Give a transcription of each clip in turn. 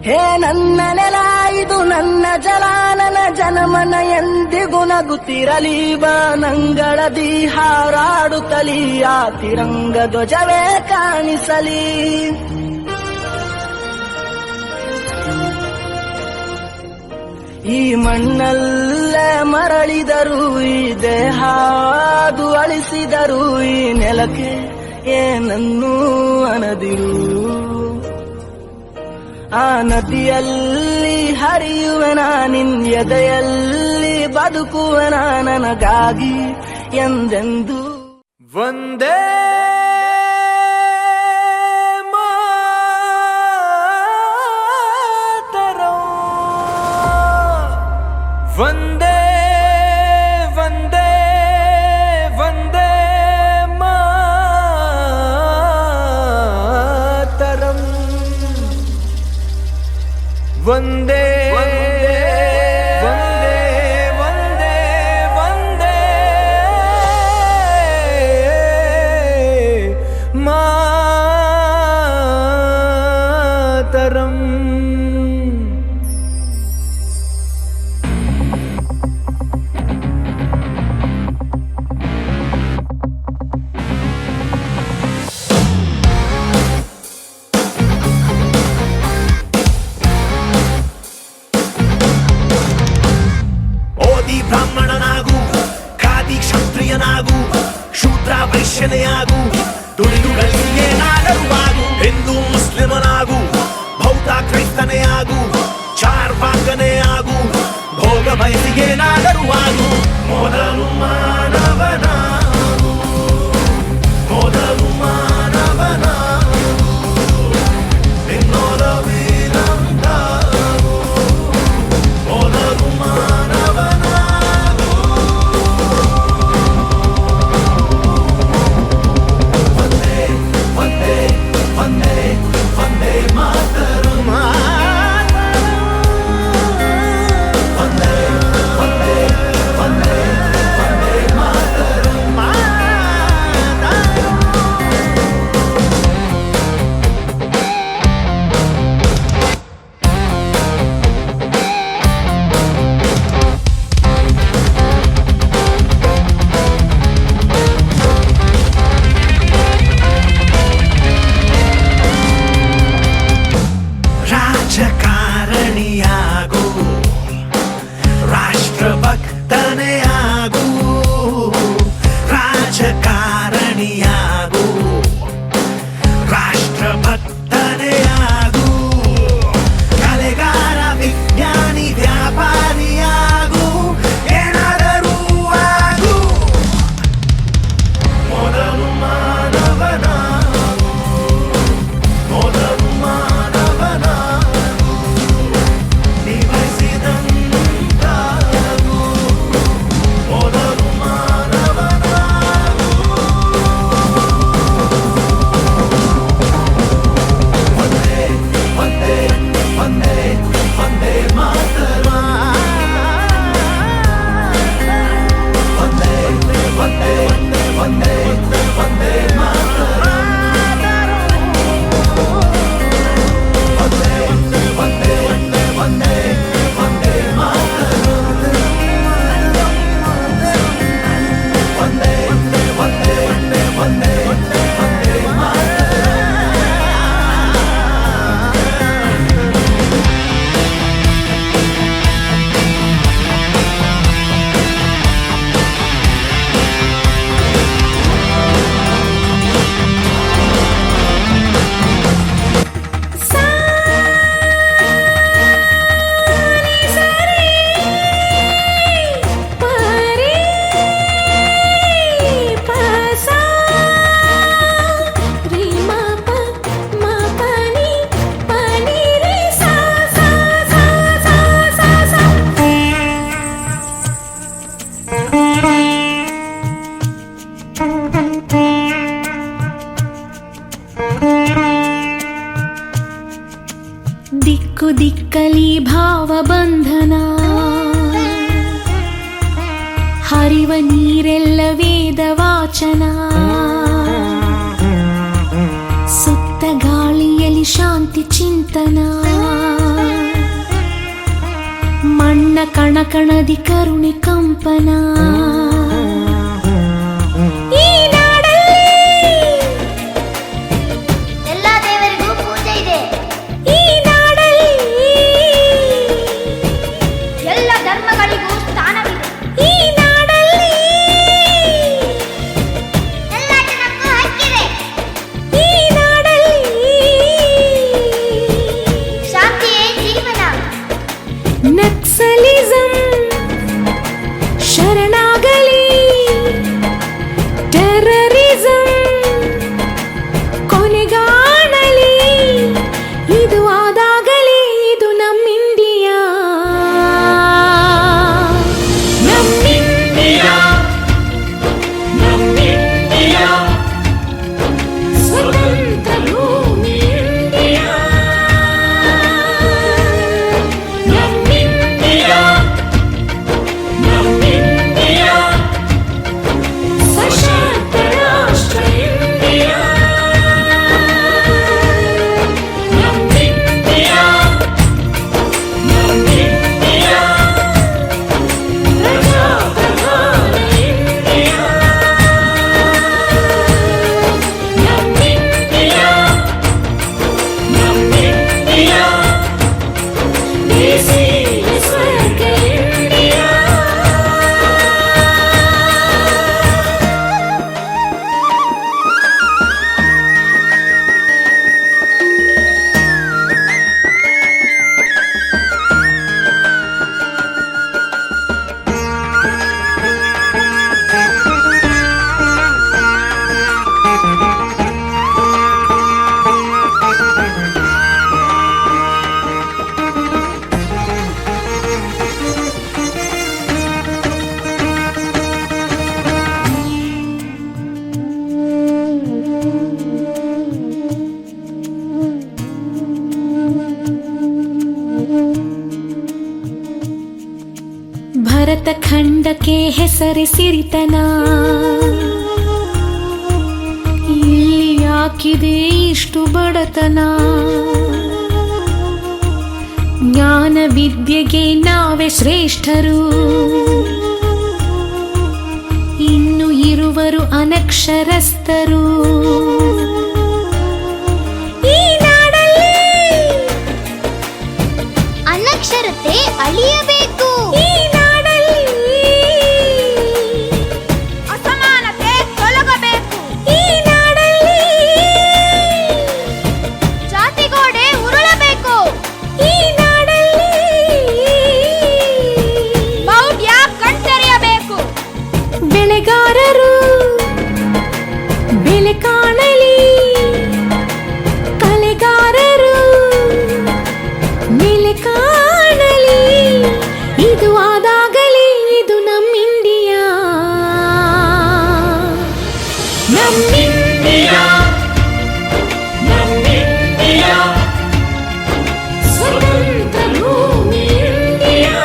ಹೇ ನನ್ನ ನೆಲ ಇದು ನನ್ನ ಜಲ ನನ್ನ ಜನಮನ ಎಂದಿಗೂ ನಗುತ್ತಿರಲಿ ಬಾನಂಗಳದಿ ಹಾರಾಡುತ್ತಲಿ ಆ ತಿರಂಗ ಧ್ವಜವೇ ಕಾಣಿಸಲಿ. ಈ ಮಣ್ಣಲ್ಲೇ ಮರಳಿದರು ಈ ದೇಹ ಅದು ಅಳಿಸಿದರು ಈ ನೆಲಕ್ಕೆ ಏನನ್ನೂ ಅನದಿರು. ಆ ನದಿಯಲ್ಲಿ ಹರಿಯುವೆನ ನಿನ್ನೆದೆಯಲ್ಲಿ ಬದುಕುವೆನ ನನಗಾಗಿ ಎಂದೆಂದು. ವಂದೇ ವಂದೇ ವಂದೇ ವಂದೇ ಮಾತರಂ. ವಂದೇ ವಂದೇ ವಂದೇ ವಂದೇ ಮಾತರಂ. ಬ್ರಾಹ್ಮಣನಾಗು, ಖಾದಿ ಕ್ಷತ್ರಿಯನಾಗು, ಶೂದ್ರ ವೈಶ್ಯನೆಯಾಗು, ದುಡಿದು ಗಳಿಸಿಯೇನಾದರೂ ಆಗು. ಹಿಂದೂ ಮುಸ್ಲಿಮನಾಗು, ಬೌದ್ಧ ಕ್ರೈಸ್ತನೆಯಾಗು, ಚಾರ್ವಾಕನೇ ಆಗು, ಭೋಗ ಬಯಸಿಯೇನಾದರೂ ಆಗು. ಮೊದಲು ಮಾನವನಾಗು, ಮೊದಲು ಮಾನವನಾಗು, ನಿನ್ನೋದ ವೀರಂತಾಗು, ಮೊದಲು ರಾಜಕಾರಣಿಯಾಗು, ರಾಷ್ಟ್ರಭಕ್ತನೇ ಆಗು, ರಾಜಕಾರಣಿಯಾಗು, ರಾಷ್ಟ್ರಭಕ್ತನೇ ಆಗು, ಕಲೆಗಾರ ವಿಜ್ಞಾನಿ ವ್ಯಾಪಾರಿಯಾಗು, ಏನಾದರೂ ಆಗು. ಮೊದಲು ಮಾನವನಾಗು, ಮೊದಲು ದಿಕ್ಕು ದಿಕ್ಕಲಿ ಭಾವಬಂಧನ, ಹರಿವ ನೀರೆಲ್ಲ ವೇದ ವಾಚನ, ಸುತ್ತ ಗಾಳಿಯಲ್ಲಿ ಶಾಂತಿ ಚಿಂತನ. ಕಣಕಣದಿ ಕರುಣೆ ಕಂಪನ. ಈ ನಾಡಲ್ಲಿ ಎಲ್ಲ ದೇವರಿಗೂ ಪೂಜೆ ಇದೆ. ಈ ನಾಡಲ್ಲಿ ಎಲ್ಲ ಧರ್ಮಗಳಿಗೂ ಸ್ಥಾನವಿದೆ. ಈ ನಾಡಲ್ಲಿ ಎಲ್ಲ ಜನಕ್ಕೂ ಹಕ್ಕಿದೆ. ಈ ನಾಡಲ್ಲಿ ಶಾಂತಿಯೇ ಜೀವನ. ನಕ್ಸಲಿಸಂ ಶರಣಾಗಲಿ, ಟೆರರಿಸಂ ಕೊನೆಗಾಣಲಿ, ಇದು ಆದಾಗಲೇ ಇದು ನಮ್ಮಿಂಡಿಯಾ. ನಮ್ಮಿಂಡಿಯಾ, ನಮ್ಮಿಂಡಿಯಾ, ಸ್ವತಂತ್ರ ಭೂಮಿ ಇಂಡಿಯಾ. ನಮ್ಮಿಂಡಿಯಾ, ನಮ್ಮಿಂಡಿಯಾ, ಸಶಕ್ತ ರಾಷ್ಟ್ರ ಇಂಡಿಯಾ. ನಮ್ಮಿಂಡಿಯಾ, ನಮ್ಮಿಂಡಿಯಾ, ಪ್ರಜಾಪ್ರಧಾನ ಇಂಡಿಯಾ. ನಮ್ಮಿಂಡಿಯಾ, ನಮ್ಮಿಂಡಿಯಾ, ದೇಶೀಯ ಸ್ವರ್ಗ ಇಂಡಿಯಾ. ಭರತ ಖಂಡಕ್ಕೆ ಹೆಸರೇ ಸಿರಿತನ, ಇಲ್ಲಿ ಯಾಕಿದೆ ಇಷ್ಟು ಬಡತನ? ಜ್ಞಾನ ವಿದ್ಯೆಗೆ ನಾವೇ ಶ್ರೇಷ್ಠರು, ಇನ್ನು ಇರುವರು ಅನಕ್ಷರಸ್ಥರು. ಈ ನಾಡಲ್ಲಿ ಅನಕ್ಷರತೆ ಅಳಿಯಬೇಕು. ಈ ನಾಡಲ್ಲಿ ಅಸಮಾನತೆ ತೊಲಗಬೇಕು. ಈ ನಾಡಲ್ಲಿ ಜಾತಿಗೋಡೆ ಉರುಳಬೇಕು. ಈ ನಾಡಲ್ಲಿ ಮೌಢ್ಯ ಕಣ್ತೆರೆಯಬೇಕು. ಬೆಳೆಗಾರರು ಬೆಲೆ ಕಾಣಲಿ, ಕಲೆಗಾರರು ನೆಲೆ ಕಾಣಲಿ, ಇದು ಆದಾಗಲೇ ಇದು ನಮ್ಮಿಂಡಿಯಾ. ನಮ್ಮಿಂಡಿಯಾ, ನಮ್ಮಿಂಡಿಯಾ, ಸ್ವತಂತ್ರ ಭೂಮಿ ಇಂಡಿಯಾ.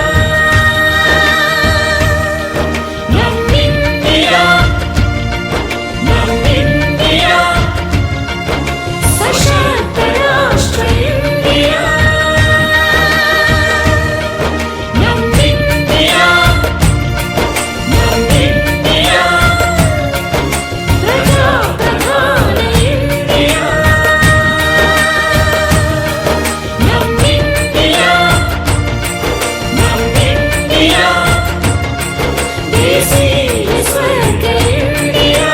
ನಮ್ಮಿಂಡಿಯಾ, ನಮ್ಮಿಂಡಿಯಾ, ಸಶಕ್ತ ರಾಷ್ಟ್ರ ಇಂಡಿಯಾ. ನಮ್ಮಿಂಡಿಯಾ, ನಮ್ಮಿಂಡಿಯಾ, ಪ್ರಜಾಪ್ರಧಾನ ಇಂಡಿಯಾ. ನಮ್ಮಿಂಡಿಯಾ, ನಮ್ಮಿಂಡಿಯಾ, ದೇಶೀಯ ಸ್ವರ್ಗ ಇಂಡಿಯಾ.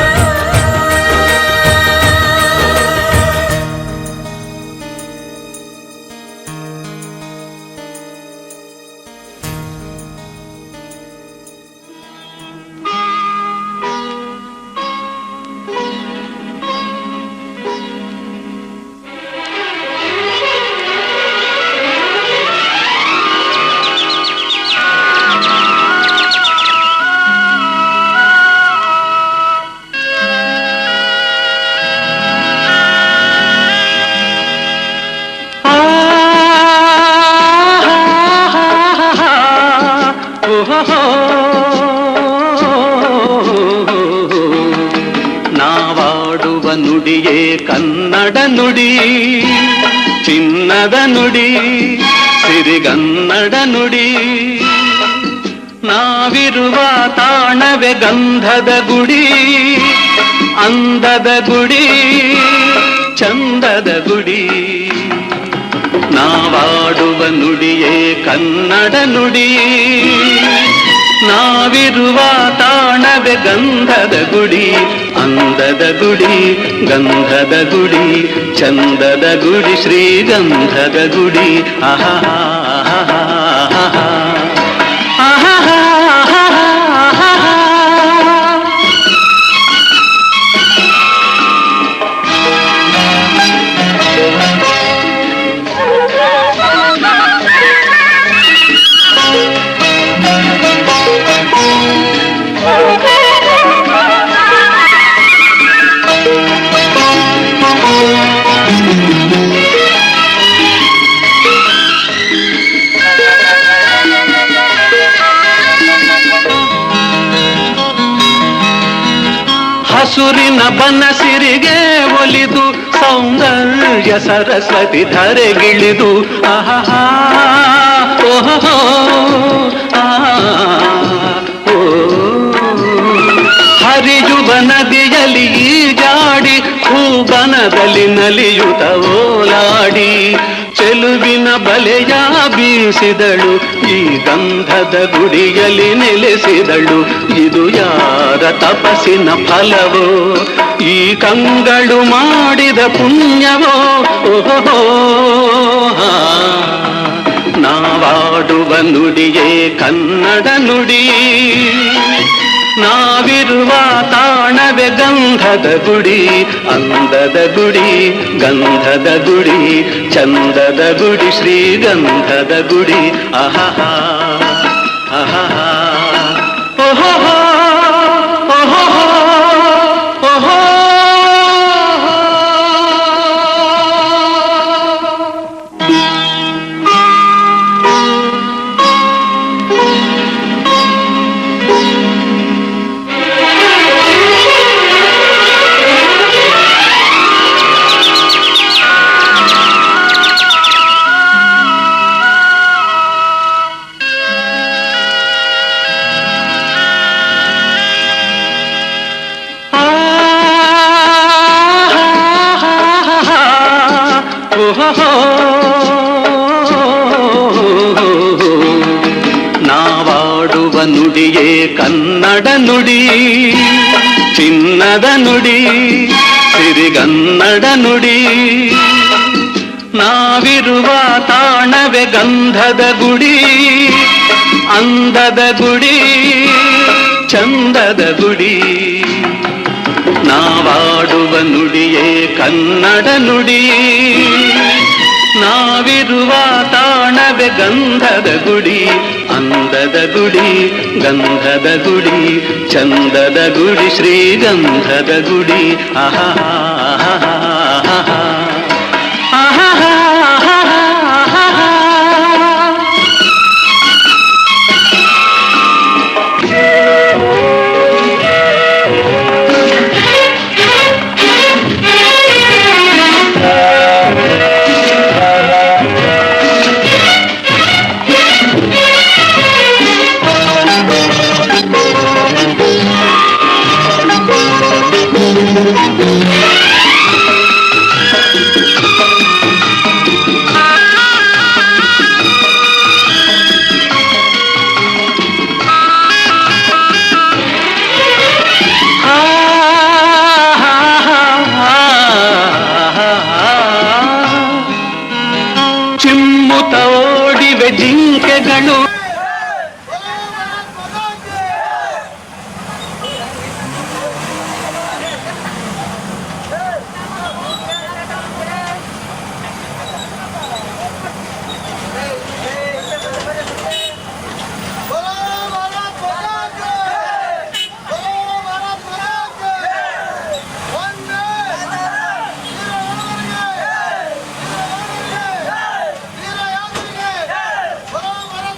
ನಾವಾಡುವ ನುಡಿಯೇ ಕನ್ನಡ ನುಡಿ, ಚಿನ್ನದ ನುಡಿ, ಸಿರಿಗನ್ನಡ ನುಡಿ. ನಾವಿರುವ ತಾಣವೇ ಗಂಧದ ಗುಡಿ, ಅಂದದ ಗುಡಿ, ಚಂದದ ಗುಡಿ. ನಾವಾಡುವ ನುಡಿಯೇ ಕನ್ನಡ ನುಡಿ, ನಾವಿರುವ ತಾಣವೇ ಗಂಧದ ಗುಡಿ, ಅಂದದ ಗುಡಿ, ಗಂಧದ ಗುಡಿ, ಚಂದದ ಗುಡಿ, ಶ್ರೀಗಂಧದ ಗುಡಿ. ಆಹಾ ಹಸುರಿನ ಬನಸಿರಿಗೆ ಒಲಿದು ಸೌಂದರ್ಯ ಸರಸ್ವತಿ ಧರೆಗಿಳಿದು ಆಹಾ ಓಹೋ ಓ ಹರಿಯುವ ನದಿಯಲ್ಲಿ ಈಜಾಡಿ ಹೂಬನದಲ್ಲಿ ನಲಿಯುತ್ತ ಓಲಾಡಿ ಚೆಲುವಿನ ಬಲೆಯ ಬೀಸಿದಳು, ಈ ಗಂಧದ ಗುಡಿಯಲ್ಲಿ ನೆಲೆಸಿದಳು. ಇದು ಯಾರ ತಪಸ್ಸಿನ ಫಲವೋ, ಈ ಕಂಗಳು ಮಾಡಿದ ಪುಣ್ಯವೋ. ಓಹೋ ನಾವಾಡುವ ನುಡಿಯೇ ಕನ್ನಡ ನುಡಿ, ನಾವಿರುವ ತಾಣವೇ ಗಂಧದ ಗುಡಿ, ಅಂದದ ಗುಡಿ, ಗಂಧದ ಗುಡಿ, ಚಂದದ ಗುಡಿ, ಶ್ರೀಗಂಧದ ಗುಡಿ. ಆಹಾ ಆಹಾ ಓಹೋ ಓಹೋ ಓಹೋ. ನಾವಾಡುವ ನುಡಿಯೇ ಕನ್ನಡ ನುಡಿ, ಚಿನ್ನದ ನುಡಿ, ಸಿರಿಗನ್ನಡ ನುಡಿ. ನಾವಿರುವ ತಾಣವೇ ಗಂಧದ ಗುಡಿ, ಅಂದದ ಗುಡಿ, ಚಂದದ ಗುಡಿ. ನಾವಾಡುವ ನುಡಿಯೇ ಕನ್ನಡ ನುಡಿ, ನಾವಿರುವ ತಾಣವೇ ಗಂಧದ ಗುಡಿ, ಅಂದದ ಗುಡಿ, ಗಂಧದ ಗುಡಿ, ಚಂದದ ಗುಡಿ, ಶ್ರೀಗಂಧದ ಗುಡಿ. ಆಹಾ ಚಿಮ್ಮುತ್ತ ಓಡಿವೆ ಜಿಂಕೆಗಳು,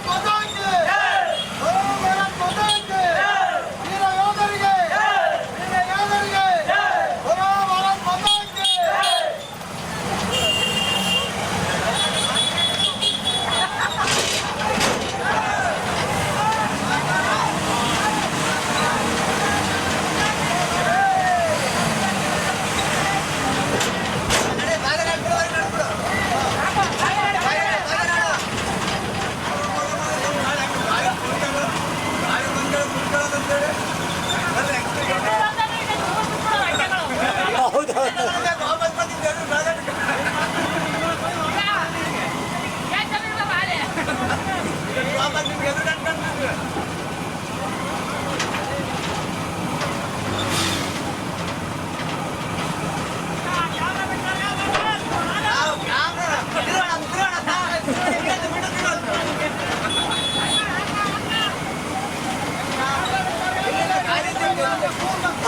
¡Vamos!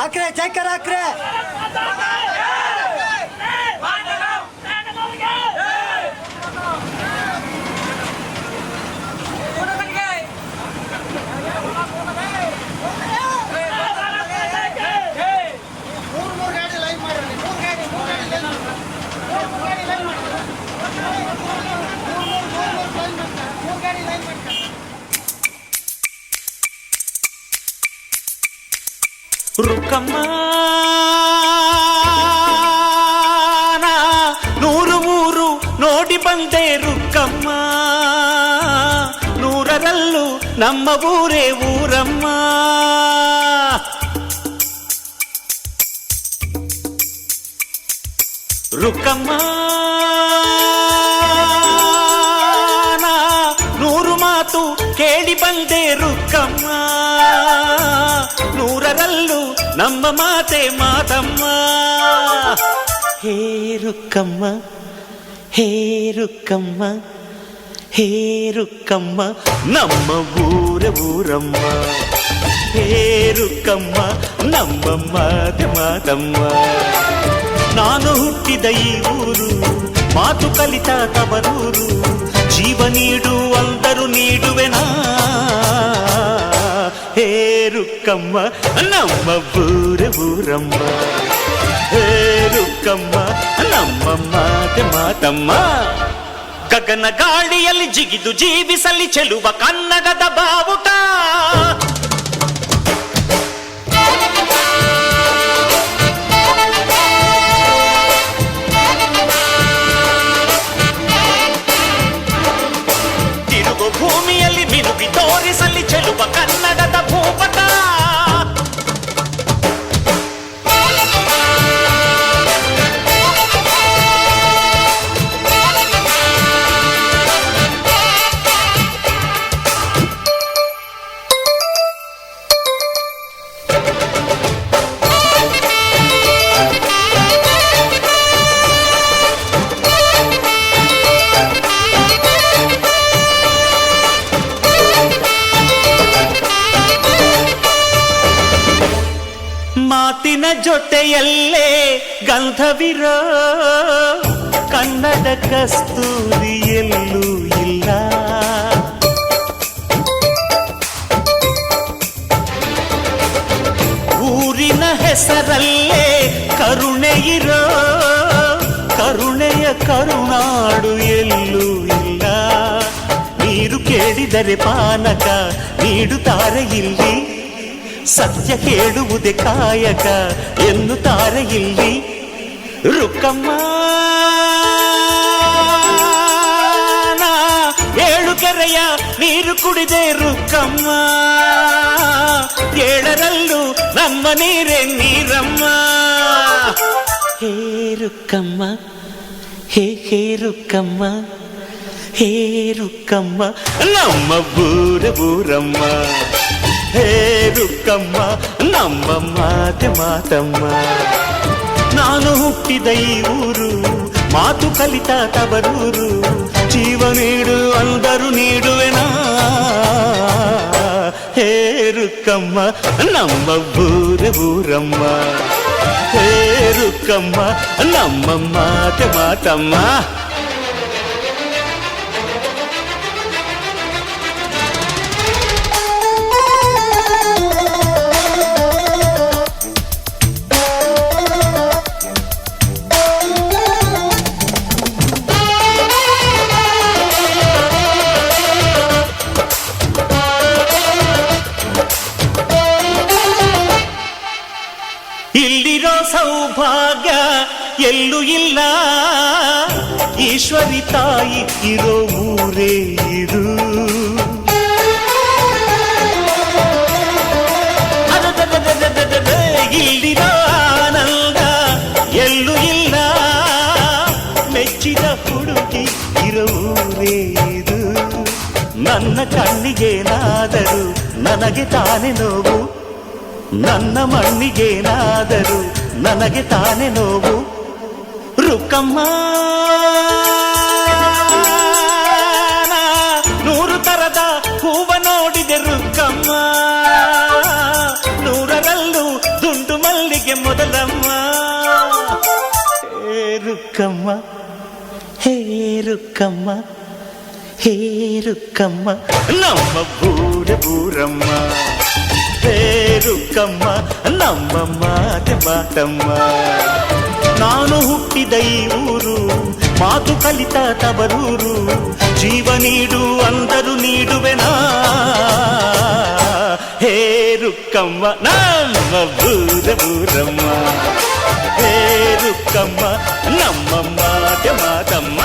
ಹಾಕ್ರೆ ಚಕ್ಕರ್ ಹಾಕ್ರೆ. ರುಕ್ಕಮ್ಮ ನೂರು ಮೂರು ನೋಡಿ ಬಂದೆ ರುಕ್ಕಮ್ಮ, ನೂರರಲ್ಲೂ ನಮ್ಮ ಊರೇ ಊರಮ್ಮ. ರುಕ್ಕಮ್ಮ ನೂರು ಮಾತು ಕೇಳಿ ಬಂದೆ ರುಕ್ಕಮ್ಮ, ನೂರರಲ್ಲೂ ನಮ್ಮ ಮಾತೆ ಮಾತಮ್ಮ. ಹೇ ರುಕ್ಕಮ್ಮ, ಹೇ ರುಕ್ಕಮ್ಮ, ಹೇ ರುಕ್ಕಮ್ಮ, ನಮ್ಮ ಊರ ಊರಮ್ಮ. ಹೇ ರುಕ್ಕಮ್ಮ, ನಮ್ಮ ಮಾತೆ ಮಾತಮ್ಮ. ನಾನು ಹುಟ್ಟಿದ ಈ ಊರು, ಮಾತು ಕಲಿತ ತವರೂರು, ಜೀವ ನೀಡು ಅಂದರು ನೀಡುವೆನಾ. ಹೇ ರುಕ್ಕಮ್ಮ, ನಮ್ಮ ಊರ ಊರಮ್ಮ. ಹೇ ರುಕ್ಕಮ್ಮ, ನಮ್ಮ ಮಾತೆ ಮಾತಮ್ಮ. ಗಗನ ಗಾಳಿಯಲ್ಲಿ ಜಿಗಿದು ಜೀವಿಸಲಿ ಚೆಲುವ ಕನ್ನಡದ ಬಾವುಟ. ಭೂಮಿಯಲ್ಲಿ ಮಿನುಗಿ ತೋರಿಸಲಿ ಚೆಲುವ ಕನ್ನಡದ ಭೂಪಟ. ಮಾತಿನ ಜೊತೆಯಲ್ಲೇ ಗಂಧವಿರೋ ಕನ್ನಡ ಕಸ್ತೂರಿ ಎಲ್ಲೂ ಇಲ್ಲ. ಊರಿನ ಹೆಸರಲ್ಲೇ ಕರುಣೆ ಇರೋ ಕರುಣೆಯ ಕರುನಾಡು ಎಲ್ಲೂ ಇಲ್ಲ. ನೀರು ಕೇಳಿದರೆ ಪಾನಕ ನೀಡುತ್ತಾರೆ ಇಲ್ಲಿ, ಸತ್ಯ ಕೇಳುವುದೇ ಕಾಯಕ ಎನ್ನುತ್ತಾರೆ ಇಲ್ಲಿ. ರುಕ್ಕಮ್ಮ ಏಳು ಕೆರೆಯ ನೀರು ಕುಡಿದೆ ರುಕ್ಕಮ್ಮ, ಏಳರಲ್ಲೂ ನಮ್ಮ ನೀರೇ ನೀರಮ್ಮ. ಹೇ ರುಕ್ಕಮ್ಮ, ಹೇ ರುಕ್ಕಮ್ಮ, ಹೇ ರುಕ್ಕಮ್ಮ, ನಮ್ಮ ಊರ ಊರಮ್ಮ. ಹೇ ರುಕ್ಕಮ್ಮ, ನಮ್ಮ ಮಾತೆ ಮಾತಮ್ಮ. ನಾನು ಹುಟ್ಟಿದ ಈ ಊರು, ಮಾತು ಕಲಿತ ತವರೂರು, ಜೀವ ನೀಡು ಅಂದರು ನೀಡುವೆನಾ. ಹೇ ರುಕ್ಕಮ್ಮ, ನಮ್ಮ ಊರ ಊರಮ್ಮ. ಹೇ ರುಕ್ಕಮ್ಮ, ನಮ್ಮ ಮಾತೆ ಮಾತಮ್ಮ. ಇಲ್ಲಿರೋ ಸೌಭಾಗ್ಯ ಎಲ್ಲೂ ಇಲ್ಲ, ಈಶ್ವರಿ ತಾಯಿ ಇರೋ ಊರೇ ಇದು. ಇಲ್ಲಿರೋ ಆನಂದ ಎಲ್ಲೂ ಇಲ್ಲ, ಮೆಚ್ಚಿದ ಹುಡುಗಿ ಇರೋ ಊರೇ ಇದು. ನನ್ನ ಕಣ್ಣಿಗೇನಾದರೂ ನನಗೆ ತಾನೇ ನೋವು, ನನ್ನ ಮಣ್ಣಿಗೇನಾದರೂ ನನಗೆ ತಾನೇ ನೋವು. ರುಕ್ಕಮ್ಮ ನೂರು ತರದ ಹೂವ ನೋಡಿದೆ ರುಕ್ಕಮ್ಮ, ನೂರರಲ್ಲೂ ದುಂಡು ಮಲ್ಲ ರುಕ್ಕಮ್ಮ ಹೇ ರುಕ್ಕಮ್ಮ ಹೇ ರುಕ್ಕಮ್ಮ ನಮ್ಮ ಬೂರಮ್ಮ ಹೇ ರುಕ್ಕಮ್ಮ ನಮ್ಮ ಮಾತಮ್ಮ. ನಾನು ಹುಟ್ಟಿದ ಈ ಊರು ಮಾತು ಕಲಿತ ತವರೂರು, ಜೀವ ನೀಡು ಅಂದರು ನೀಡುವೆನಾ ಹೇ ರುಕ್ಕಮ್ಮ ನಮ್ಮ ಬೂರಮ್ಮ ಹೇ ರುಕ್ಕಮ್ಮ ನಮ್ಮ ಮಾತಮ್ಮ.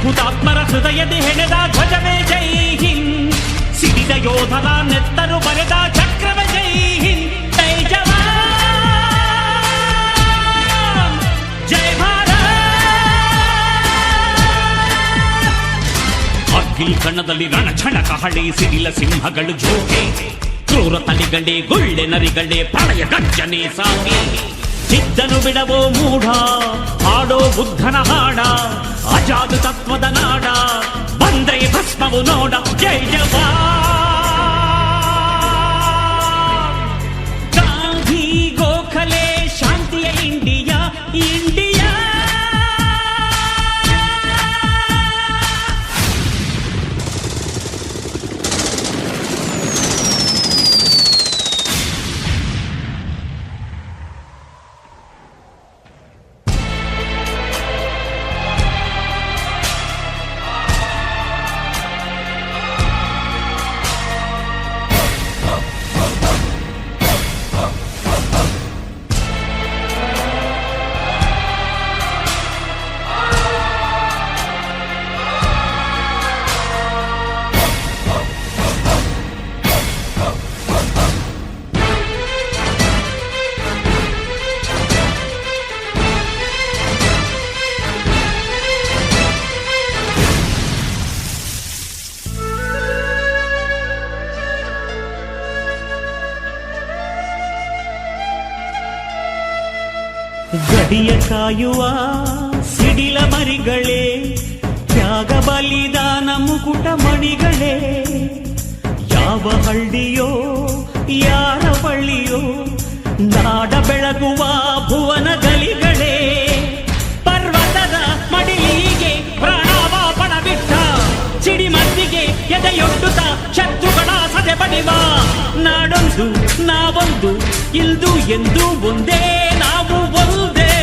ಹುತಾತ್ಮರ ಹೃದಯದಿ ಹೆಣೆದ ಧ್ವಜವೇ ಜೈ ಹಿಂದ್, ಸಿಡಿದ ಯೋಧರ ನೆತ್ತರು ಬರೆದ ಚಕ್ರವೇ ಜೈ ಹಿಂದ್. ಜೈ ಜವಾನ್ ಜೈ ಭಾರತ್. ಕಾರ್ಗಿಲ್ ಕಣದಲ್ಲಿ ರಣಛಣ ಕಹಳೆ, ಸಿಡಿಲ ಸಿಂಹಗಳು ಜೋಗೆ, ಕ್ರೂರ ತಳಿಗಳೇ ಗುಳ್ಳೆ ನರಿಗಳೇ ಪ್ರಳಯ ಗರ್ಜನೆ ಸಾಗಿ. ಚಿದ್ದನು ಬಿಡವೋ ಮೂಢ, ಹಾಡೋ ಬುದ್ಧನ ಹಾಡ, ಅಜಾದ ತತ್ವದ ನಾಡ, ಬಂದ್ರೆ ಭಸ್ಮವು ನೋಡ. ಜೈ ಜವಾನ್ ಗಾಂಧಿ ಗೋಖಲೆ ಶಾಂತಿಯ ಇಂಡಿಯಾ ಇಂಡಿಯಾ. ಗಡಿಯ ಕಾಯುವ ಸಿಡಿಲ ಮರಿಗಳೇ, ತ್ಯಾಗ ಬಲಿದಾನ ಮುಕುಟ ಮಣಿಗಳೇ, ಯಾವ ಹಳ್ಳಿಯೋ ಯಾರ ಬಳ್ಳಿಯೋ ನಾಡ ಬೆಳಗುವ ಭುವನ ಗಲಿಗಳೇ, ಪರ್ವತದ ಮಡಿಲಿಗೆ ಪ್ರಾಣವ ಪಣಬಿಟ್ಟ ಸಿಡಿಮದ್ದಿಗೆ ಎದೆಯೊಡ್ಡುತ್ತ ಶತ್ರುಗಳ ಸದೆ ಬಡಿವ. ನಾಡೊಂದು ನಾವೊಂದು ಇಂದು ಎಂದು ಒಂದೇ ನಾವು ಒಂದೇ.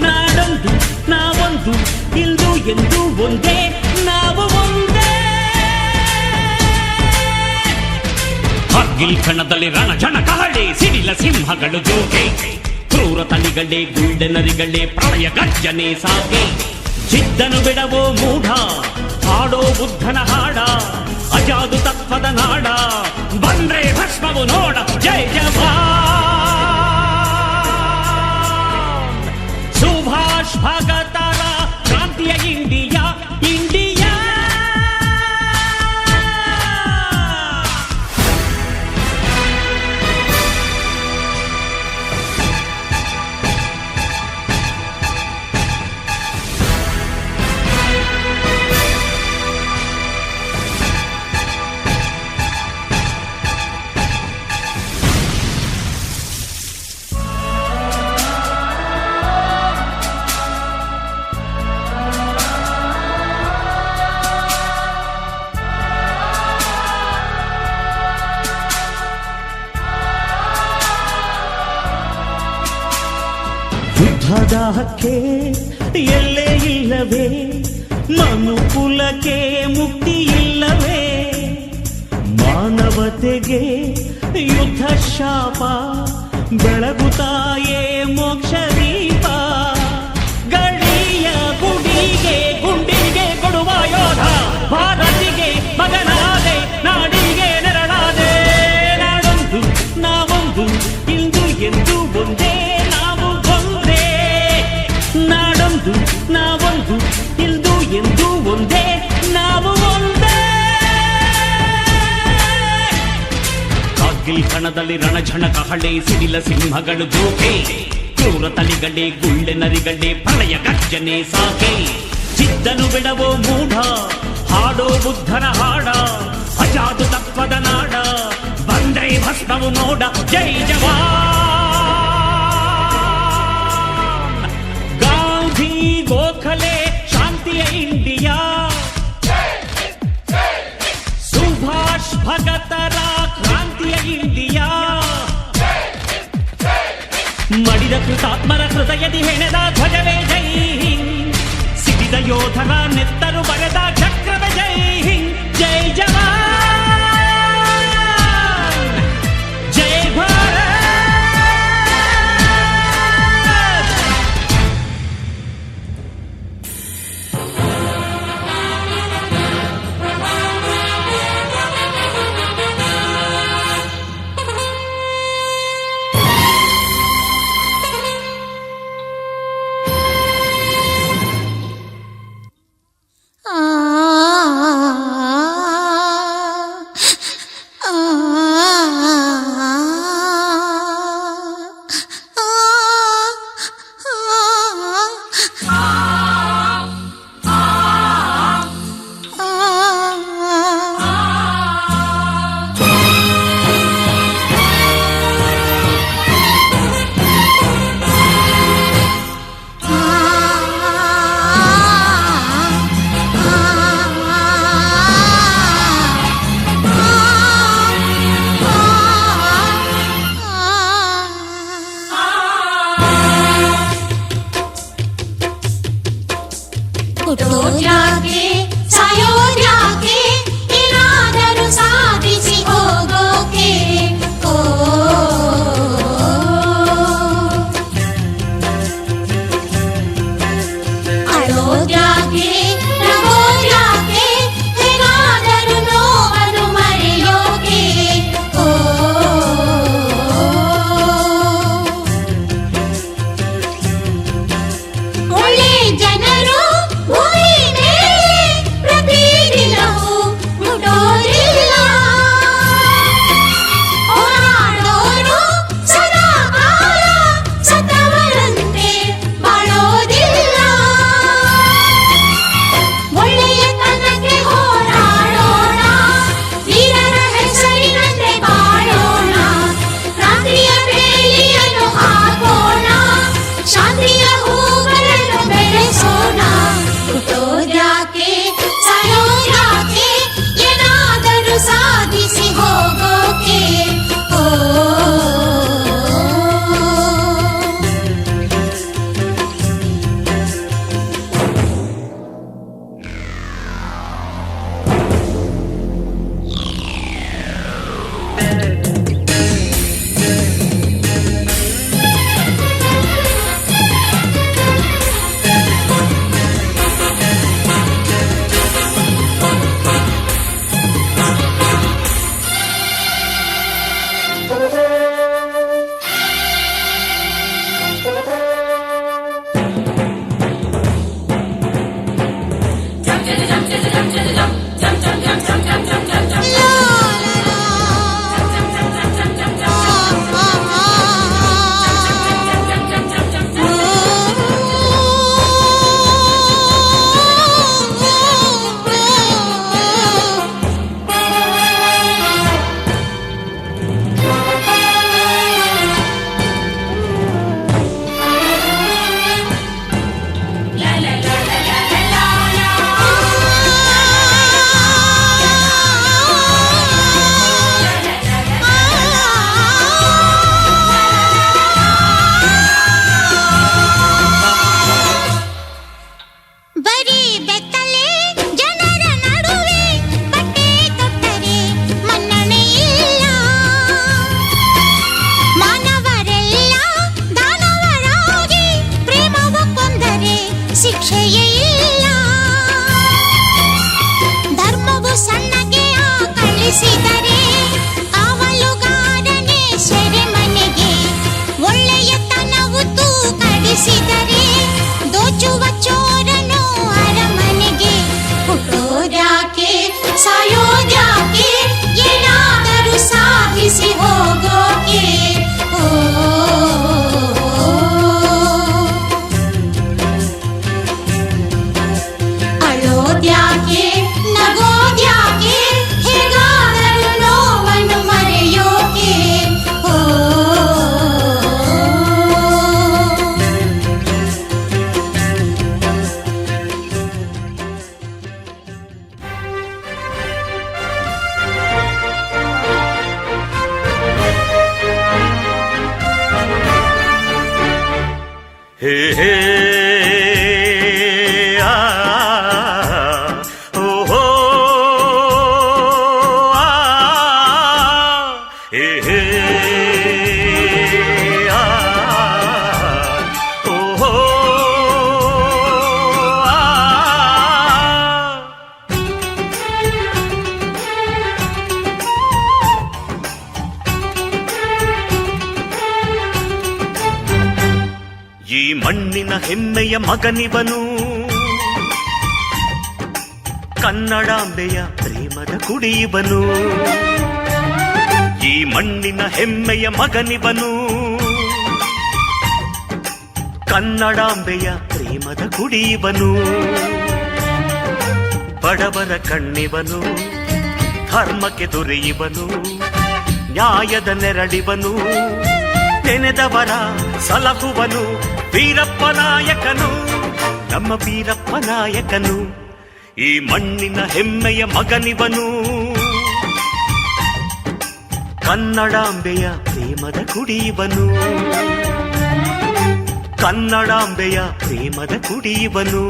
ನಾಡೊಂದು ನಾವೊಂದು ಇಂದು ಎಂದು ಒಂದೇ ನಾವು ಒಂದೇ. ಕಾರ್ಗಿಲ್ ಕಣದಲ್ಲಿ ರಣಜನ ಕಹಳೆ, ಸಿಡಿಲ ಸಿಂಹಗಳು ಜೋಗೆ, ಕ್ರೂರ ತಳಿಗಳೇ ಗುಳ್ಳೆ ನರಿಗಳೇ ಪ್ರಳಯ ಗರ್ಜನೆ ಸಾಗೆ. ಚಿದ್ದನು ಬಿಡವೋ ಮೂಢ, ಹಾಡೋ ಬುದ್ಧನ ಹಾಡ, ಅಜಾದು ತತ್ವದ ನಾಡ, ಬಂದ್ರೆ ಭಸ್ಮವು ನೋಡ. ಜೈ ಜವಾನ್ ಸುಭಾಷ್ ಭಗತರ ಕ್ರಾಂತಿಯ ಇಂಡಿಯಾ ಇಂಡಿಯಾ. ಯುದ್ಧದ ಹಕ್ಕೆ ಎಲ್ಲೇ ಇಲ್ಲವೇ ಮನುಕುಲಕ್ಕೆ ಮುಕ್ತಿ ಇಲ್ಲವೇ ಮಾನವತೆಗೆ ಯುದ್ಧ ಶಾಪ ಬೆಳಗುತ್ತಾಯೇ ಮೋಕ್ಷ ದೀಪ ಗಡಿಯ ಗುಡಿಗೆ ಗುಂಡಿಗೆ ಕೊಡುವ ಯೋಧ ಭಾರತಿಗೆ ಮಗನಾದೆ ನಾಡಿಗೆ ನೆರಳಾದೆ ನಾಡೊಂದು ನಾವೊಂದು ಇಂದು ಎಂದು ಒಂದೇ ನಾವು ಒಂದೇ ನಾಡೊಂದು ನಾವೊಂದು ಇಂದು ಎಂದು ಒಂದೇ ನಾವು ಒಂದೇ ಕಾರ್ಗಿಲ್ ಕಣದಲ್ಲಿ ರಣಝಣ ಕಹಳೆ ಸಿಡಿಲ ಸಿಂಹಗಳು ಜೋಕೆ ಕ್ರೂರ ತಳಿಗಳೇ ಗುಳ್ಳೆ ನರಿಗಳೇ ಪ್ರಳಯ ಗರ್ಜನೆ ಸಾಕೆ ಚಿದ್ದನು ಬಿಡವೋ ಮೂಢ ಹಾಡೋ ಬುದ್ಧನ ಹಾಡ ಅಜಾದು ತತ್ವದ ನಾಡ ಬಂದ್ರೆ ಭಸ್ಮವು ನೋಡ ಜೈ ಜವಾನ್ ಗಾಂಧಿ ಗೋಖಲೆ ಶಾಂತಿಯ ಇಂಡಿಯಾ ಸುಭಾಷ್ ಭಗತರ ಕ್ರಾಂತಿಯ ಇಂಡಿಯಾ ಮಡಿದ ಕೃತಾತ್ಮರ ಹೃದಯದಿ ಹೆಣೆದ ಧ್ವಜವೇ ಜೈ ಹಿಂದ್ ಸಿಡಿದ ಯೋಧರ ನೆತ್ತರು ಬರೆದ ಚಕ್ರದ ಜೈ ಹಿಂದ್ ಜೈ ಜವಾನ್ ಜೈ ಭಾರತ್ ಆ ಸಾಯೋದ್ಯಾಕೆ ಏನಾದರೂ ಸಾಧಿಸಿ ಹೋಗೋಕೆ ಓ ಅಳೋದ್ಯಾಕೆ ನಗೋದ್ಯಾಕೆ ಹೇಗಾದರೂ ನೋವನ್ನು ಮರೆಯೋಕೆ ಓ ಹೇ ಹೇ ಆ ಓ ಹೋ ಆ ಹೇ ಹೇ ಆ ಓ ಹೋ ಆ ಈ ಮಣ್ಣಿನ ಹೆಮ್ಮೆಯ ಮಗನಿವನು ಕನ್ನಡಾಂಬೆಯ ಪ್ರೇಮದ ಕುಡಿಯುವನು ಈ ಮಣ್ಣಿನ ಹೆಮ್ಮೆಯ ಮಗನಿವನು ಕನ್ನಡಾಂಬೆಯ ಪ್ರೇಮದ ಕುಡಿಯುವನು ಬಡವರ ಕಣ್ಣಿವನು ಧರ್ಮಕ್ಕೆ ದೊರೆಯುವನು ನ್ಯಾಯದ ನೆರಳಿವನು ನೆನೆದವರ ಸಲಹುವನು ವೀರಪ್ಪ ನಾಯಕನು ನಮ್ಮ ವೀರಪ್ಪ ನಾಯಕನು ಈ ಮಣ್ಣಿನ ಹೆಮ್ಮೆಯ ಮಗನಿವನು ಕನ್ನಡಾಂಬೆಯ ಪ್ರೇಮದ ಕುಡಿಯುವನು ಕನ್ನಡಾಂಬೆಯ ಪ್ರೇಮದ ಕುಡಿಯುವನು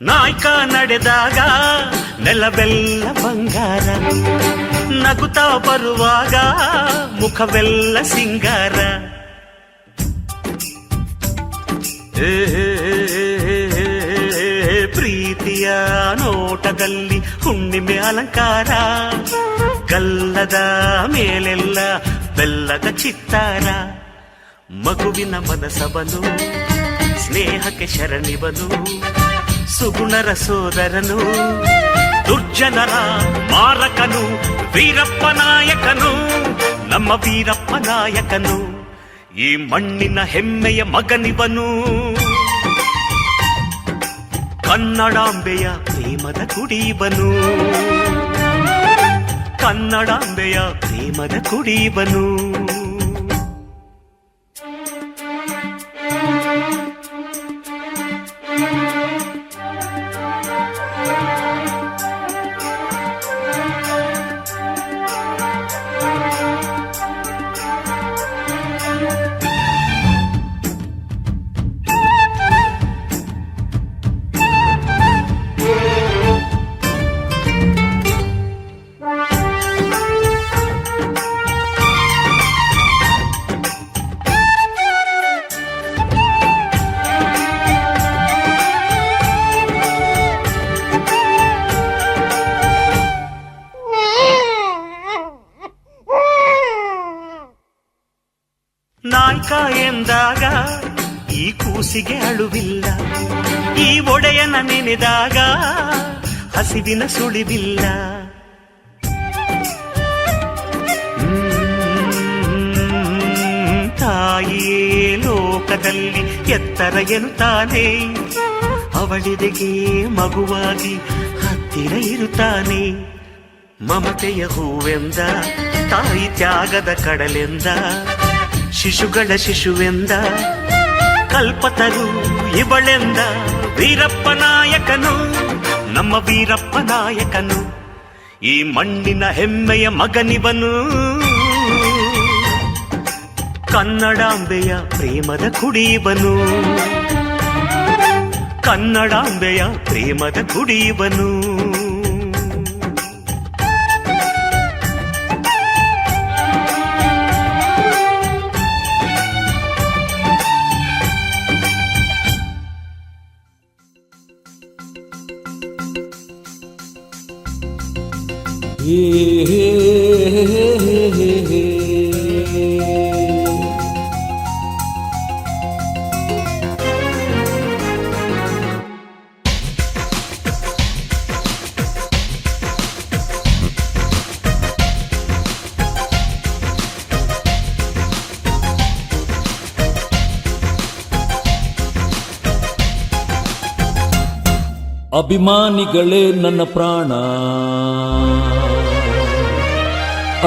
ನಾಯ್ಕ ನಡೆದಾಗ ನೆಲವೆಲ್ಲ ಬಂಗಾರ ನಗುತ್ತಾ ಬರುವಾಗ ಮುಖವೆಲ್ಲ ಸಿಂಗಾರ ಪ್ರೀತಿಯ ನೋಟದಲ್ಲಿ ಹುಣ್ಣಿಮೆ ಅಲಂಕಾರ ಗಲ್ಲದ ಮೇಲೆಲ್ಲ ಬೆಲ್ಲದ ಚಿತ್ತಾರ ಮಗುವಿನ ಮನಸವನು ಸ್ನೇಹಕ್ಕೆ ಶರಣಿವನು ಸುಗುಣರ ಸೋದರನು ದುರ್ಜನರ ಮಾರಕನು ವೀರಪ್ಪ ನಾಯಕನು ನಮ್ಮ ವೀರಪ್ಪ ನಾಯಕನು ಈ ಮಣ್ಣಿನ ಹೆಮ್ಮೆಯ ಮಗನಿವನು ಕನ್ನಡಾಂಬೆಯ ಪ್ರೇಮದ ಕುಡಿಯುವನು ಕನ್ನಡಾಂಬೆಯ ಪ್ರೇಮದ ಕುಡಿಯುವನು ನಾಯ್ಕ ಎಂದಾಗ ಈ ಕೂಸಿಗೆ ಅಳುವಿಲ್ಲ ಈ ಒಡೆಯನ ನೆನೆದಾಗ ಹಸಿವಿನ ಸುಳಿವಿಲ್ಲ ತಾಯಿಯೇ ಲೋಕದಲ್ಲಿ ಎತ್ತರ ಎನ್ನುತ್ತಾನೆ ಅವಳಿದೆಗೆ ಮಗುವಾಗಿ ಹತ್ತಿರ ಇರುತ್ತಾನೆ ಮಮತೆಯ ಹೂವೆಂದ ತಾಯಿ ತ್ಯಾಗದ ಕಡಲೆಂದ ಶಿಶುಗಳ ಶಿಶುವೆಂದ ಕಲ್ಪತರು ಇವಳೆಂದ ವೀರಪ್ಪ ನಾಯಕನು ನಮ್ಮ ವೀರಪ್ಪ ನಾಯಕನು ಈ ಮಣ್ಣಿನ ಹೆಮ್ಮೆಯ ಮಗನಿವನು ಕನ್ನಡಾಂಬೆಯ ಪ್ರೇಮದ ಕುಡಿಯುವನು, ಕನ್ನಡಾಂಬೆಯ ಪ್ರೇಮದ ಕುಡಿಯುವನು. ಅಭಿಮಾನಿಗಳೇ ನನ್ನ ಪ್ರಾಣ,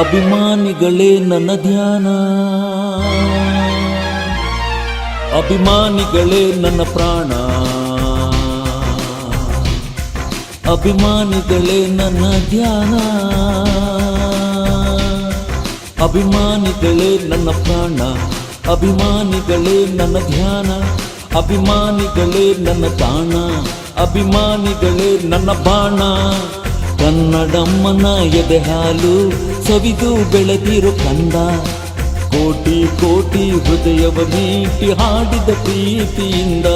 ಅಭಿಮಾನಿಗಳೇ ನನ್ನ ಧ್ಯಾನ, ಅಭಿಮಾನಿಗಳೇ ನನ್ನ ಪ್ರಾಣ, ಅಭಿಮಾನಿಗಳೇ ನನ್ನ ಧ್ಯಾನ, ಅಭಿಮಾನಿಗಳೇ ನನ್ನ ಪ್ರಾಣ, ಅಭಿಮಾನಿಗಳೇ ನನ್ನ ಧ್ಯಾನ, ಅಭಿಮಾನಿಗಳೇ ನನ್ನ ತಾಣ, ಅಭಿಮಾನಿಗಳೇ ನನ್ನ ಬಾಣ. ಕನ್ನಡಮ್ಮನ ಎದೆ ಹಾಲು ಸವಿದು ಬೆಳೆದಿರೋ ಕಂದ, ಕೋಟಿ ಕೋಟಿ ಹೃದಯವ ಮೀಟಿ ಹಾಡಿದ ಪ್ರೀತಿಯಿಂದ,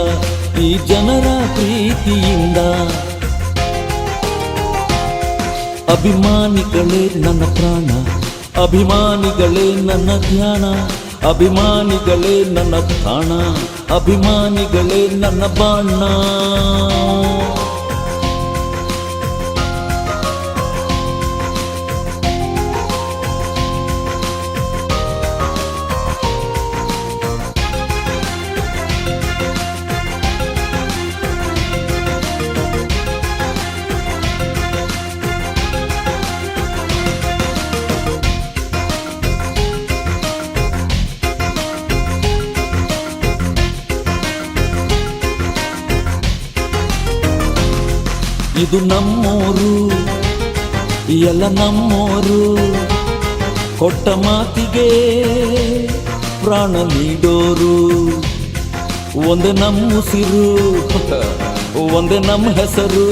ಈ ಜನರ ಪ್ರೀತಿಯಿಂದ. ಅಭಿಮಾನಿಗಳೇ ನನ್ನ ಪ್ರಾಣ, ಅಭಿಮಾನಿಗಳೇ ನನ್ನ ಧ್ಯಾನ, ಅಭಿಮಾನಿಗಳೇ ನನ್ನ ತಾಣ, ಅಭಿಮಾನಿಗಳೇ ನನ್ನ ಬಾಣ. ಇದು ನಮ್ಮೋರು, ಎಲ್ಲ ನಮ್ಮೋರು, ಕೊಟ್ಟ ಮಾತಿಗೆ ಪ್ರಾಣ ನೀಡೋರು. ಒಂದೇ ನಮ್ಮ ಉಸಿರು, ಒಂದೇ ನಮ್ಮ ಹೆಸರು,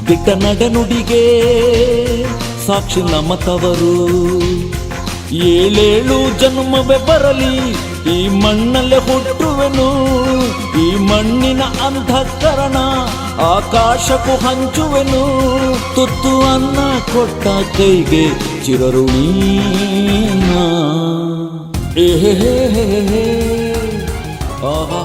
ದಿಟ್ಟ ನಡೆನುಡಿಗೆ ಸಾಕ್ಷಿ ನಮ್ಮ ತವರು. ಏಳೇಳು ಜನ್ಮವೇ ಬರಲಿ ಈ ಮಣ್ಣಲ್ಲೇ ಹುಟ್ಟುವೆನು, ಈ ಮಣ್ಣಿನ ಅಂಧಕರಣ ಆಕಾಶಕ್ಕೂ ಹಂಚುವೆನು. ತುತ್ತು ಅನ್ನ ಕೊಟ್ಟ ಕೈಗೆ ಚಿರಋಣಿ. ಆಹಾ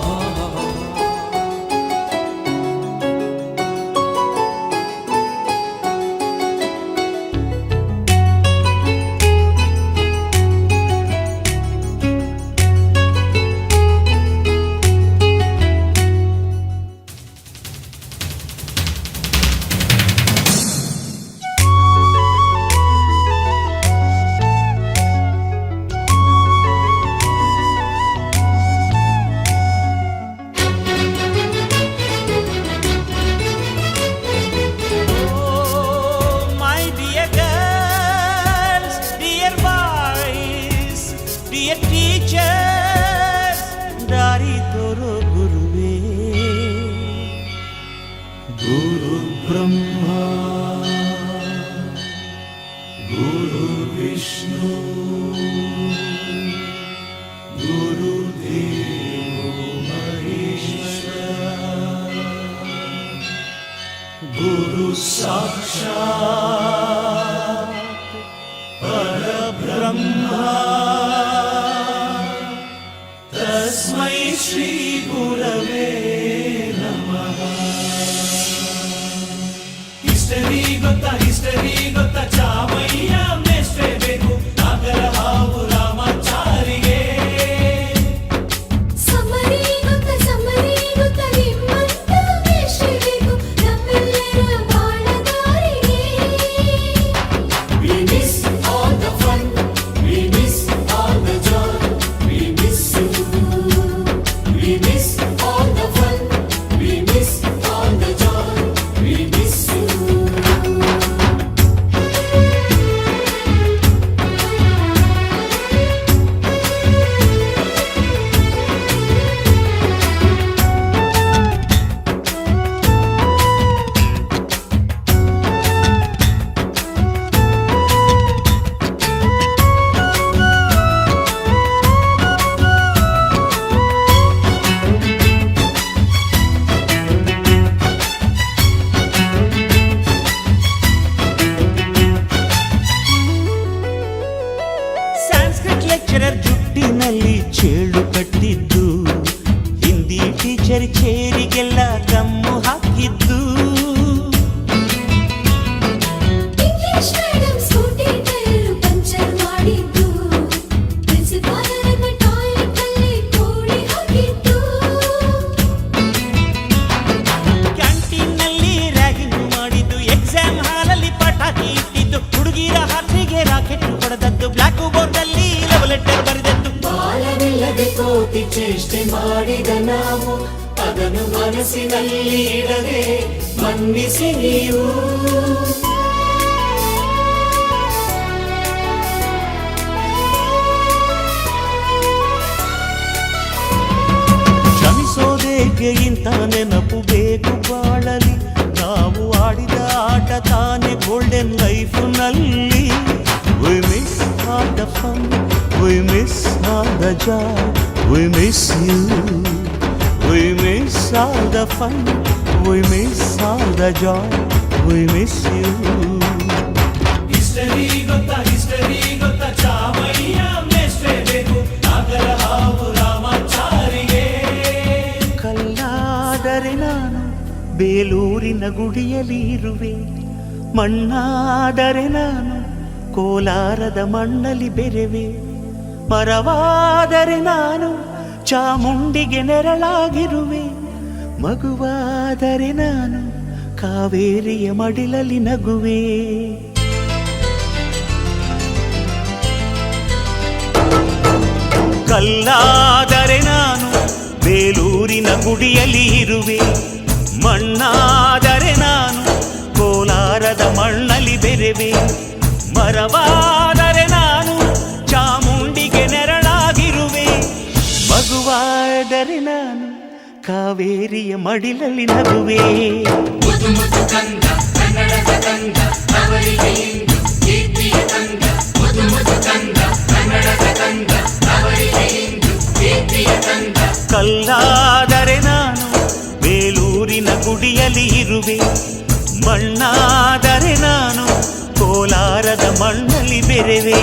ದಾರಿ ತೋರೋ ಗುರುವೇ. ಗುರು ಬ್ರಹ್ಮ ಗುರು ವಿಷ್ಣು ಗುರು ದೇವೋ ಮಹೇಶ್ವರ ಗುರು ಸಾಕ್ಷಾತ್ ಪರಬ್ರಹ್ಮ ತಸ್ಮೈ ಶ್ರೀ ಗುರವೇ ನಮಃ. ಹಿಸ್ಟರಿ ಗೊತ್ತಾ ಚಾಮಯ್ಯ ಮೇಷ್ಟ್ರೇ ಬೇಕು ನಾಗರ ಹಾವು ರಾಮಾಚಾರಿಗೆ. ಸಮರಿ ಗೊತ್ತ ನಿಮ್ಮಂತ ಮೇಷ್ಟ್ರೇ ಬೇಕು ನಮ್ಮೆಲ್ಲರ ಬಾಳದಾರಿಗೆ. We miss all the fun, we miss all the joy, we miss you. We miss all the fun, we miss all the joy, we miss you. ಇಲ್ಲದೆ ಕೋಟಿ ಚೇಷ್ಟೆ ಮಾಡಿದ ನಾವು ಅದನ್ನು ಮನಸ್ಸಿನಲ್ಲಿ ಇಡದೆ ಮನ್ನಿಸಿ ನೀವು. ಕ್ಷಮಿಸೋದೇಕೆ ಇಂಥ ನೆನಪು ಬೇಕು ಬಾಳಲಿ, ನಾವು ಆಡಿದ ಆಟ ತಾನೆ golden ಲೈಫ್ನಲ್ಲಿ. We miss all the fun, we miss all the joy, we miss you. We miss all the fun, we miss all the joy, we miss you. History ಗೊತ್ತಾ ಚಾಮಯ್ಯ ಮೇಷ್ಟ್ರೇ ಬೇಕು ನಾಗರ ಹಾವು ರಾಮಾಚಾರಿಗೆ. ಕಲ್ಲಾದರೆ ನಾನು ಬೇಲೂರಿನ ಗುಡಿಯಲ್ಲಿ ಇರುವೆ, ಮಣ್ಣಾದರೆ ನಾನು ಕೋಲಾರದ ಮಣ್ಣಲ್ಲಿ ಬೆರೆವೆ. ಮರವಾದರೆ ನಾನು ಚಾಮುಂಡಿಗೆ ನೆರಳಾಗಿರುವೆ, ಮಗುವಾದರೆ ನಾನು ಕಾವೇರಿಯ ಮಡಿಲಲ್ಲಿ ನಗುವೆ. ಕಲ್ಲಾದರೆ ನಾನು ಬೇಲೂರಿನ ಗುಡಿಯಲ್ಲಿ ಇರುವೆ, ಮಣ್ಣಾದರೆ ನಾನು ಕೋಲಾರದ ಮಣ್ಣಲ್ಲಿ ಬೆರೆವೆ. ಮರವಾದರೆ ನಾನು ಚಾಮುಂಡಿಗೆ ನೆರಳಾಗಿರುವೆ, ಮಗುವಾದರೆ ನಾನು ಕಾವೇರಿಯ ಮಡಿಲಲ್ಲಿ ನಗುವೆ. ಮುದು ಮುದು ಕಂದ ಕನ್ನಡದ ಕಂದ ಅವರಿಗೆ ಇಂದು ಕೀರ್ತಿಯ ಕಂದ. ಮುದು ಮುದು ಕಂದ ಕನ್ನಡದ ಕಂದ ಅವರಿಗೆ ಇಂದು ಕೀರ್ತಿಯ ಕಂದ. ಕಲ್ಲಾದರೆ ನಾನು ಬೇಲೂರಿನ ಗುಡಿಯಲ್ಲಿ ಇರುವೆ, ಮಣ್ಣಾದರೆ ನಾನು ಕೋಲಾರದ ಮಣ್ಣಲ್ಲಿ ಬೆರೆವೆ.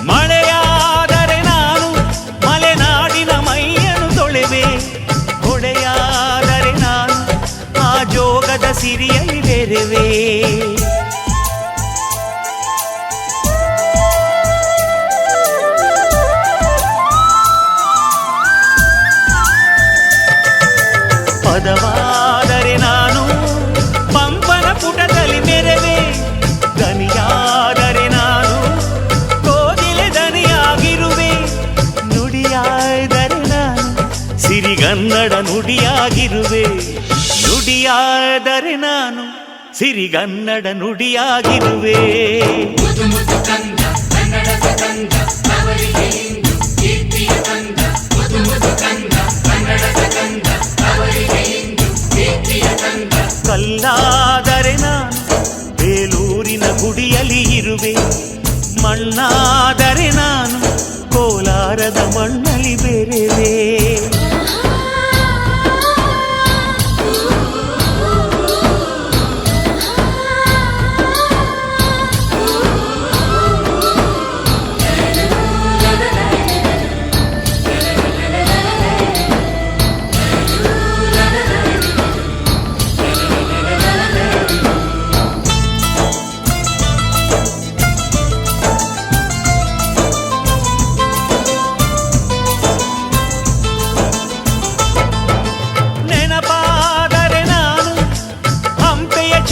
ಮಳೆಯಾದರೆ ನಾನು ಮಲೆನಾಡಿನ ಮೈಯನ್ನು ತೊಳೆವೆ, ಹೊಡೆಯಾದರೆ ನಾನು ಆ ಜೋಗದ ಸಿರಿಯಲ್ಲಿ ಬೆರೆವೆ. ಪದವಾದರೆ ನಾನು ಪಂಪನ ಪುಟದಲ್ಲಿ ಮೆರೆವೆ, ದನಿಯಾದರೆ ನಾನು ಕೋಗಿಲೆ ದನಿಯಾಗಿರುವೆ. ನುಡಿಯಾದರೆ ನಾನು ಸಿರಿಗನ್ನಡ ನುಡಿಯಾಗಿರುವೆ, ನುಡಿಯಾದರೆ ನಾನು ಸಿರಿಗನ್ನಡ ನುಡಿಯಾಗಿರುವೆ. ಮುದು ಮುದು ಕಂದ ಕನ್ನಡದ ಕಂದ ಅವರಿಗೆ ಇಂದು ಕೀರ್ತಿಯ ಕಂದ. ಮುದು ಮುದು ಕಂದ ಕನ್ನಡದ ಕಂದ ಅವರಿಗೆ ಇಂದು ಕೀರ್ತಿಯ ಕಂದ. ಕಲ್ಲಾದರೆ ನಾನು ಬೇಲೂರಿನ ಗುಡಿಯಲ್ಲಿ ಇರುವೆ, ಮಣ್ಣಾದರೆ ನಾನು ಕೋಲಾರದ ಮಣ್ಣಲ್ಲಿ ಬೆರೆವೆ.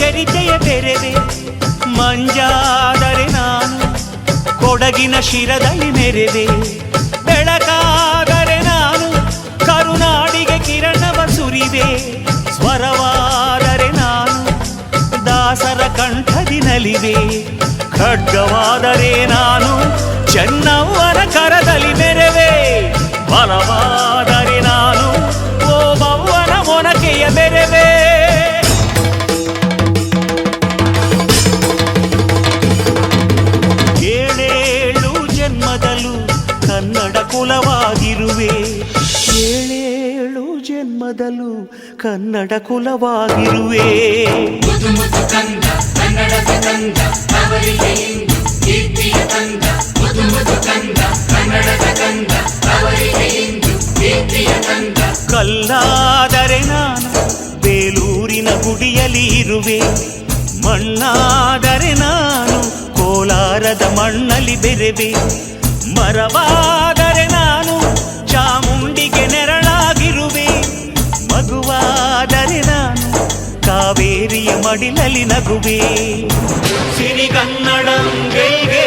ಚರಿತೆಯ ಬೆರೆವೆ, ಮಂಜಾದರೆ ನಾನು ಕೊಡಗಿನ ಶಿರದಲ್ಲಿ ಮೆರೆವೆ. ಬೆಳಕಾದರೆ ನಾನು ಕರುನಾಡಿಗೆ ಕಿರಣವ ಸುರಿವೆ, ಸ್ವರವಾದರೆ ನಾನು ದಾಸರ ಕಂಠದಿ ನಲಿವೆ. ಖಡ್ಗವಾದರೆ ನಾನು ಚೆನ್ನವ್ವನ ಕರದಲ್ಲಿ ಮೆರೆವೆ, ಬಲವಾದರೆ ನಾನು ಓಬವ್ವನ ಮೊನಕೆಯ ಮೆರೆವೆ. ಕನ್ನಡ ಕುಲವಾಗಿರುವೆ. ಮುದು ಮುದು ಕಂದ ಕನ್ನಡದ ಕಂದ ಅವರಿಗೆ ಇಂದು ಕೀರ್ತಿಯ ಕಂದ. ಮುದು ಮುದು ಕಂದ ಕನ್ನಡದ ಕಂದ ಅವರಿಗೆ ಇಂದು ಕೀರ್ತಿಯ ಕಂದ. ಕಲ್ಲಾದರೆ ನಾನು ಬೇಲೂರಿನ ಗುಡಿಯಲ್ಲಿ ಇರುವೆ. ಮಣ್ಣಾದರೆ ನಾನು ಕೋಲಾರದ ಮಣ್ಣಲ್ಲಿ ಬೆರೆವೆ. ಮರವಾದರೆ ನಾನು ಚಾಮುಂಡಿಗೆ ನೆರಳಾಗಿರುವೆ. ಮಗುವಾದರೆ ನಾನು ಕಾವೇರಿಯ ಮಡಿಲಲ್ಲಿ ನಗುವೆ. ಸಿರಿಗನ್ನಡಂ ಗೆಲ್ಗೆ,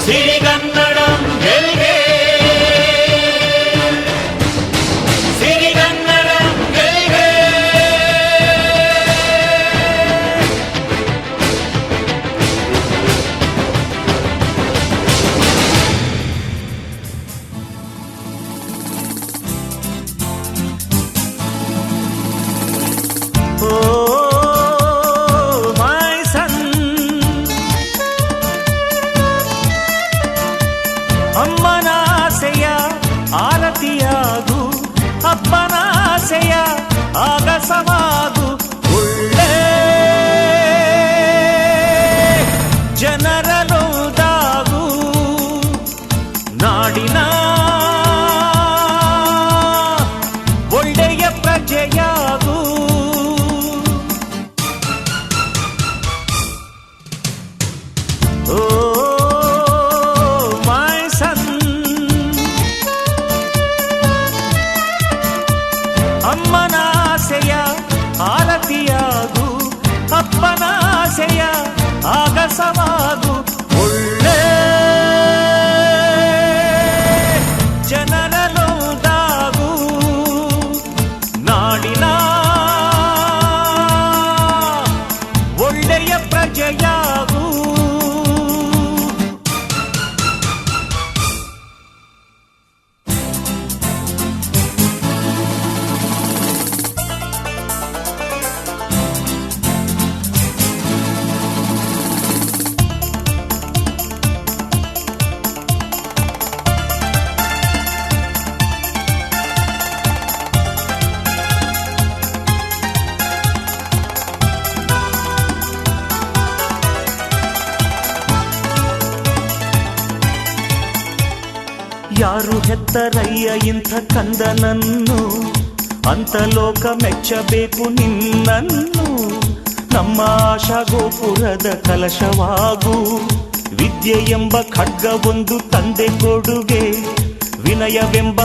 ಸಿರಿಗನ್ನಡಂ ಗೆಲ್ಗೆ, ಸಿರಿಗನ್ನಡಂ ಗೆಲ್ಗೆ. ಅಮ್ಮನಾಸೆಯ ಆರತಿಯಾಗು, ಅಪ್ಪನಾಸೆಯ ಆಗಸವಾಗು. ಒಳ್ಳೆ ಜನರಲೋದಾಗು, ನಾಡಿನ ಒಳ್ಳೆಯ ಪ್ರಜೆಯಾಗು. ಓ ಅಮ್ಮನಾಸೆಯ ಆರತಿಯಾಗು, ಅಪ್ಪನಾಸೆಯ ಆಗಸವಾಗು. ಒಳ್ಳೆ ಜನರಲೋದಾಗು, ನಾಡಿನ ಒಳ್ಳೆಯ ಪ್ರಜೆಯಾಗು. ಯಾರು ಹೆತ್ತರಯ್ಯ ಇಂಥ ಕಂದನನ್ನು, ಅಂತ ಲೋಕ ಮೆಚ್ಚಬೇಕು ನಿನ್ನನ್ನು. ನಮ್ಮ ಆಶಾ ಗೋಪುರದ ಕಲಶವಾಗು, ವಿದ್ಯೆ ಎಂಬ ಖಡ್ಗವೊಂದು ತಂದೆ ಕೊಡುಗೆ, ವಿನಯವೆಂಬ